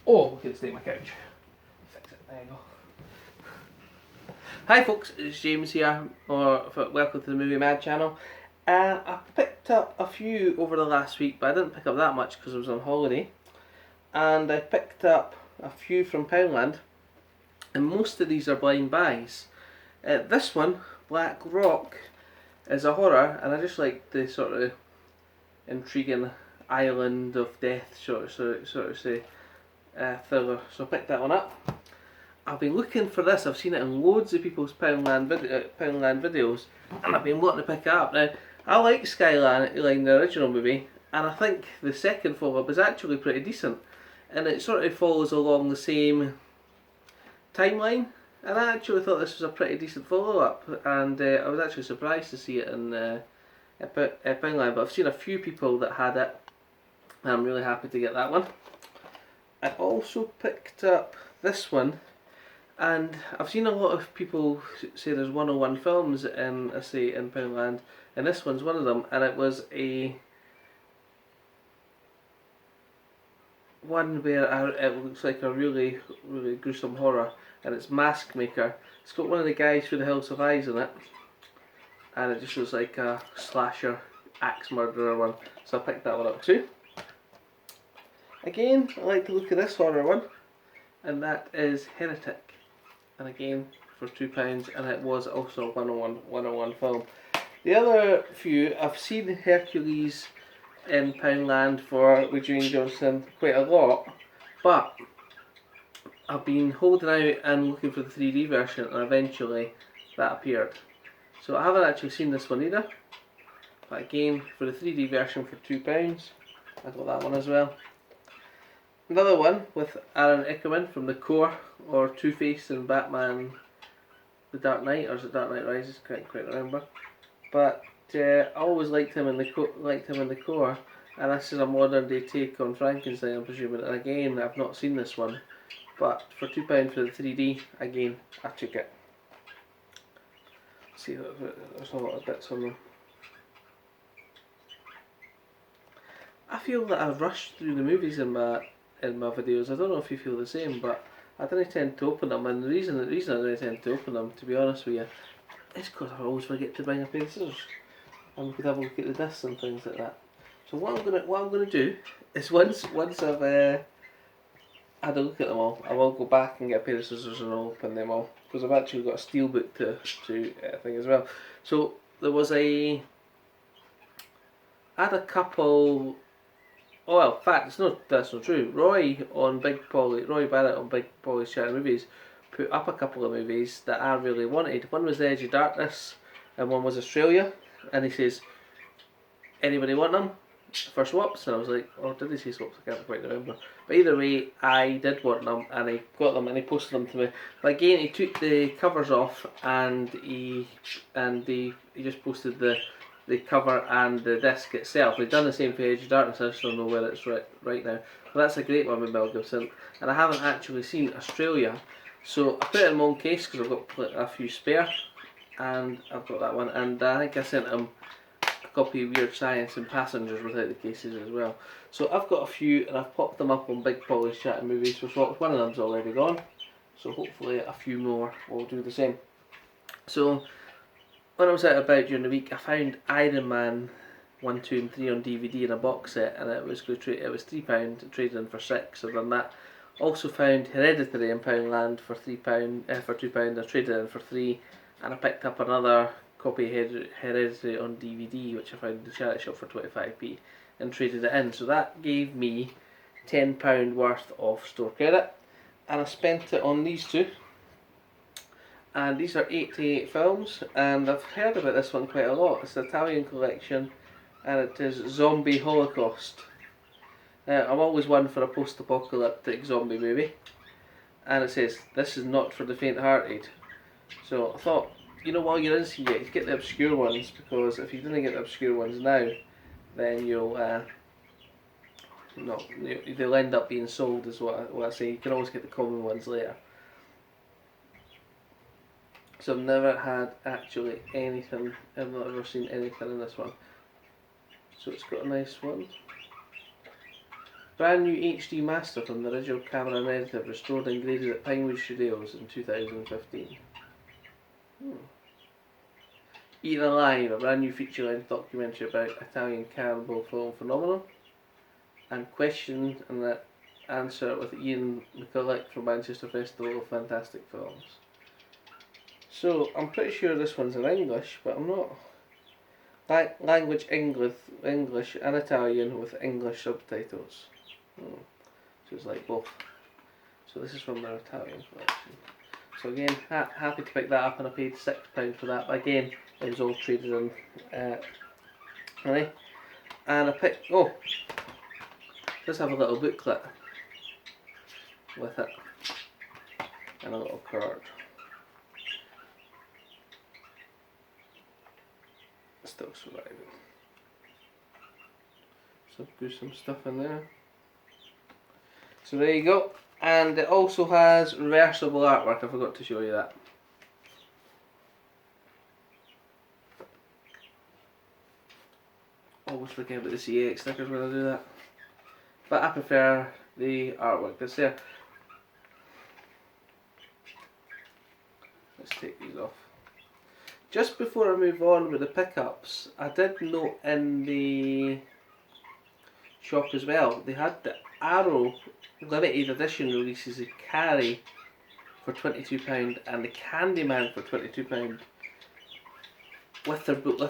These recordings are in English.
Oh, we can stay on my couch. Fix it, there you go. Hi folks, it's James here, welcome to the Movie Mad channel. I picked up a few over the last week, but I didn't pick up that much because I was on holiday. And I picked up a few from Poundland, and most of these are blind buys. This one, Black Rock, is a horror, and I just like the sort of intriguing island of death sort of say thriller. So I picked that one up. I've been looking for this. I've seen it in loads of people's Poundland videos, and I've been wanting to pick it up. Now, I like Skyline, the original movie, and I think the second follow-up is actually pretty decent, and it sort of follows along the same timeline. And I actually thought this was a pretty decent follow-up, and I was actually surprised to see it in Poundland. But I've seen a few people that had it, and I'm really happy to get that one. I also picked up this one. And I've seen a lot of people say there's 101 films in Poundland, and this one's one of them, and it was a one where it looks like a really gruesome horror, and it's Mask Maker. It's got one of the guys through the Hills of Eyes in it, and it just looks like a slasher axe murderer one, so I picked that one up too. Again, I like to look at this horror one, and that is Heretic. And again for £2, and it was also a 101 film. The other few, I've seen Hercules in Poundland with Dwayne Johnson quite a lot, but I've been holding out and looking for the 3D version, and eventually that appeared. So I haven't actually seen this one either, but again for the 3D version for £2, I got that one as well. Another one with Aaron Eckerman from The Core, or Two-Face in Batman The Dark Knight, or is it Dark Knight Rises? Can't quite remember. But I always liked him in the Core, and this is a modern day take on Frankenstein, I'm presuming. And again, I've not seen this one, but for £2 for the 3D, again, I took it. See, there's a lot of bits on them. I feel that I rushed through the movies in my videos. I don't know if you feel the same, but I don't tend to open them, and the reason I don't tend to open them, to be honest with you, is because I always forget to bring a pair of scissors, and we could have a look at the discs and things like that. So what I'm gonna do is once I've had a look at them all, I will go back and get a pair of scissors and I'll open them all, because I've actually got a steelbook to thing as well. So there was I had a couple. Oh well, in fact, that's not true. Roy Barrett on Big Polly's Chat Movies put up a couple of movies that I really wanted. One was The Edge of Darkness, and one was Australia. And he says, "Anybody want them for swaps?" And I was like, "Oh, did he say swaps? I can't quite remember." But either way, I did want them, and I got them, and he posted them to me. But again, he took the covers off, and he just posted the cover and the disc itself. They've done the same for Edge of Darkness, I just don't know where it's right now. But that's a great one with Mel Gibson. And I haven't actually seen Australia, so I put it in my own case because I've got a few spare, and I've got that one. And I think I sent him a copy of Weird Science and Passengers without the cases as well. So I've got a few, and I've popped them up on Big Polly's Chat Movies for swaps. One of them's already gone, so hopefully a few more will do the same. So when I was out about during the week, I found Iron Man 1, 2 and 3 on DVD in a box set, and it was £3, traded in for £6, I've done that. Also found Hereditary in Poundland for £3, for £2, I traded in for £3, and I picked up another copy of Hereditary on DVD, which I found in the charity shop for 25p, and traded it in. So that gave me £10 worth of store credit, and I spent it on these two. And these are 88 films, and I've heard about this one quite a lot. It's an Italian collection, and it is Zombie Holocaust. Now, I'm always one for a post-apocalyptic zombie movie, and it says, "This is not for the faint-hearted." So I thought, while you're in here, you get the obscure ones, because if you didn't get the obscure ones now, then they'll end up being sold, is what I say. You can always get the common ones later. So I've never had actually anything, I've not ever seen anything in this one. So it's got a nice one. Brand new HD master from the original camera narrative, restored and graded at Pinewood Studios in 2015. Eaten Alive, a brand new feature-length documentary about Italian cannibal film phenomenon. And Question and Answer with Ian McCulloch from Manchester Festival of Fantastic Films. So, I'm pretty sure this one's in English, but I'm not. Language English and Italian with English subtitles. So it's like both. So this is from their Italian collection. So again, happy to pick that up, and I paid £6 for that. But again, it was all traded in money. And I picked, does have a little booklet with it and a little card. Still surviving. Some gruesome stuff in there. So there you go. And it also has reversible artwork. I forgot to show you that. Always forget about the CX stickers when I do that. But I prefer the artwork that's there. Let's take these off. Just before I move on with the pickups, I did note in the shop as well, they had the Arrow limited edition releases of Carrie for £22 and the Candyman for £22 with their book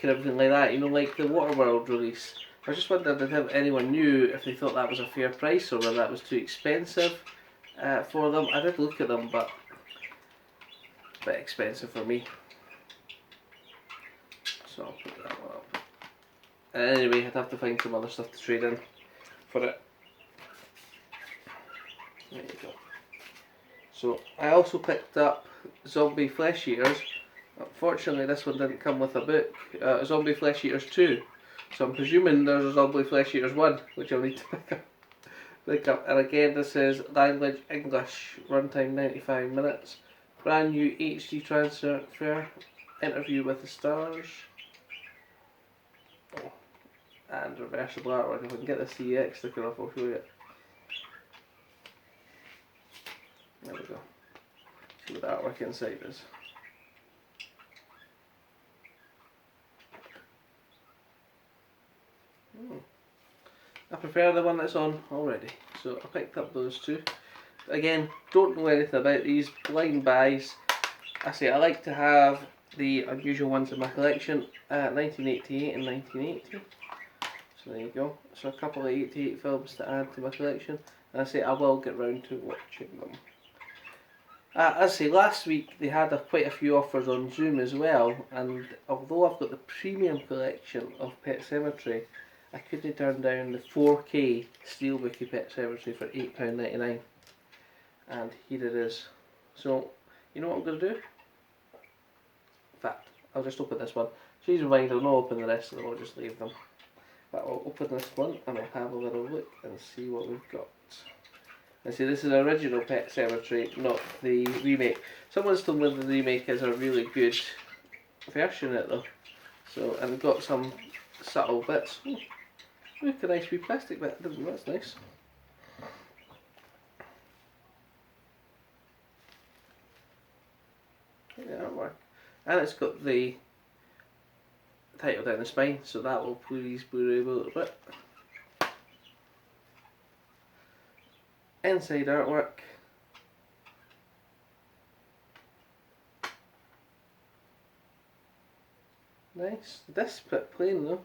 and everything like that, you know, like the Waterworld release. I just wondered if anyone knew if they thought that was a fair price or whether that was too expensive for them. I did look at them, but a bit expensive for me. So I'll put that one up. Anyway, I'd have to find some other stuff to trade in for it. There you go. So I also picked up Zombie Flesh Eaters. Unfortunately, this one didn't come with a book. Zombie Flesh Eaters 2. So I'm presuming there's a Zombie Flesh Eaters 1, which I'll need to pick up. And again, this is Language English, runtime 95 minutes. Brand new HD transfer, interview with the stars. And reversible artwork. If I can get the CX sticker off, I'll show you. There we go. See what the artwork inside is. I prefer the one that's on already, so I picked up those two. Again, don't know anything about these, blind buys. I say I like to have the unusual ones in my collection, 1988 and 1980. So there you go. So a couple of 88 films to add to my collection, and I say I will get round to watching them. As I say, last week they had quite a few offers on Zoom as well, and although I've got the premium collection of Pet Sematary, I couldn't turn down the 4K Steelbook of Pet Sematary for £8.99. And here it is. So, you know what I'm going to do? In fact, I'll just open this one. She's reminded, I'll not open the rest of them, I'll just leave them. But I'll open this one and I'll have a little look and see what we've got. And see, this is the original Pet Sematary, not the remake. Someone's told me the remake is a really good version of it though. So, and we've got some subtle bits. Look, a nice wee plastic bit, that's nice. Yeah, artwork. And it's got the title down the spine, so that will please Blu-ray a little bit. Inside artwork. Nice. This bit plain though.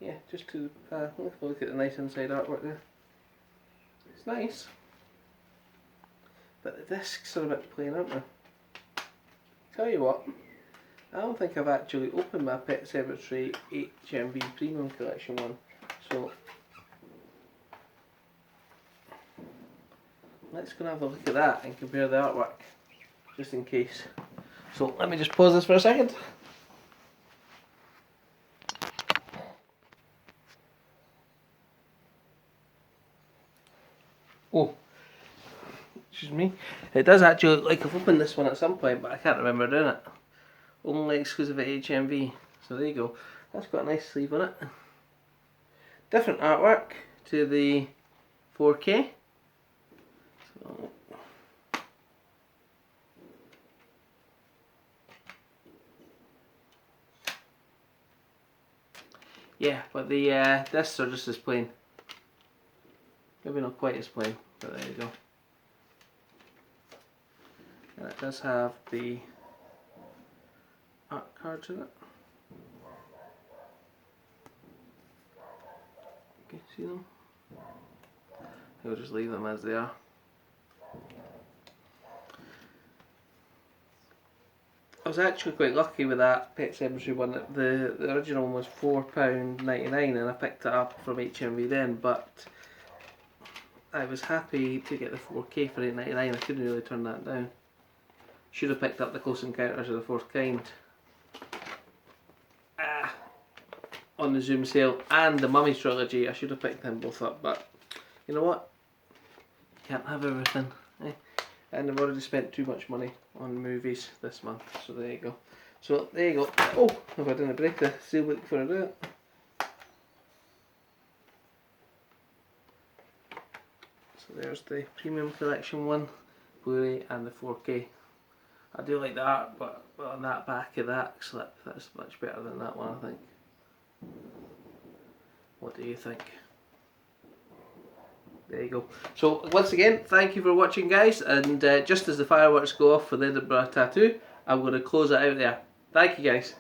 Yeah, just to look at the nice inside artwork there. It's nice. But the discs are a bit plain, aren't they? Tell you what, I don't think I've actually opened my Pet Sematary HMV Premium Collection one, so let's go and have a look at that and compare the artwork, just in case. So let me just pause this for a second. Oh, excuse me. It does actually look like I've opened this one at some point, but I can't remember doing it. Only exclusive at HMV. So there you go. That's got a nice sleeve on it. Different artwork to the 4K. So, yeah, but the discs are just as plain. Maybe not quite as plain, but there you go. And it does have the art cards in it. You can see them. I'll just leave them as they are. I was actually quite lucky with that Pet Sematary one. The original one was £4.99 and I picked it up from HMV then, but I was happy to get the 4K for £8.99. I couldn't really turn that down. Should have picked up the Close Encounters of the Fourth Kind on the Zoom sale, and the Mummy trilogy. I should have picked them both up, but you know what? You can't have everything. Eh? And I've already spent too much money on movies this month, so there you go. So there you go. Oh, if I didn't break the seal book before I do it. So there's the Premium Collection one, Blu-ray, and the 4K. I do like the art, but on that back of that slip, that's much better than that one, I think. What do you think? There you go. So once again, thank you for watching, guys, and just as the fireworks go off for the Edinburgh tattoo, I'm going to close it out there. Thank you, guys.